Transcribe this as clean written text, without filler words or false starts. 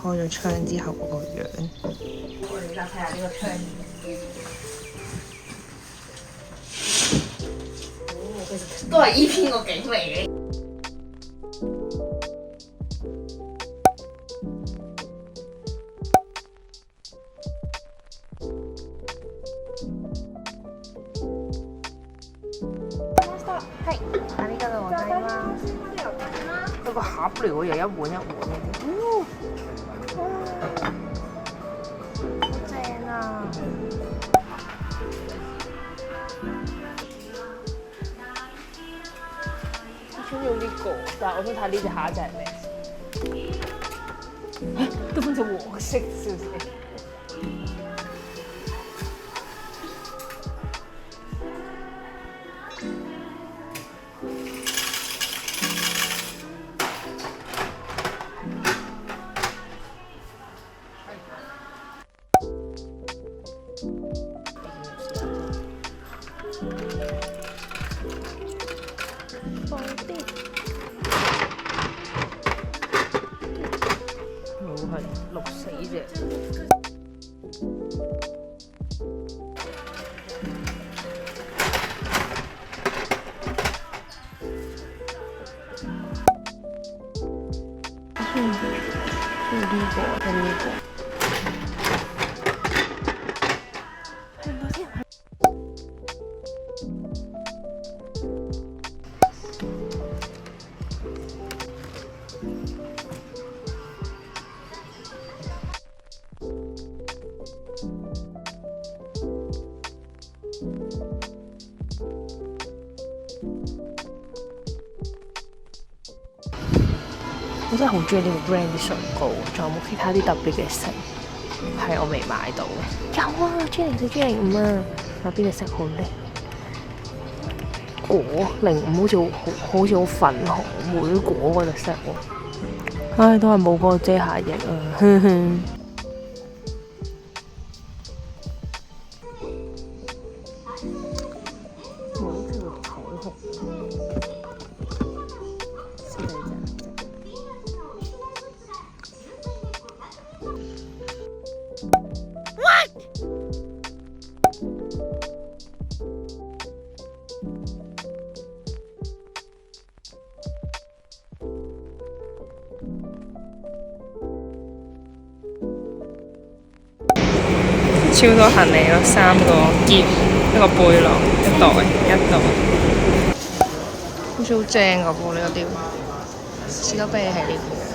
開咗窗之後嗰個樣。我哋而家睇下呢個窗簾。其實都係依邊個景嚟嘅。係，啊呢個就我睇啦。佢個盒嚟喎，又一碗一碗嘅。好正啊！我想要呢個，但係我想睇呢隻下一隻係咩？都好似黃色少少。放啲，我係綠死啫。中意呢個定呢個？我真係好中意呢個 brand 啲唇膏，仲有冇其他啲特別嘅色？係我未買到嘅。有啊，J04、J05啊，有邊隻色好靚？果05好似好粉紅莓果嗰隻色喎。唉，都係冇嗰個遮瑕液啊，哼哼。冇條彩虹。超多行李咯，3個篋，一個背囊，一袋，好似好正㗎噃呢個錶，士多啤梨係呢個。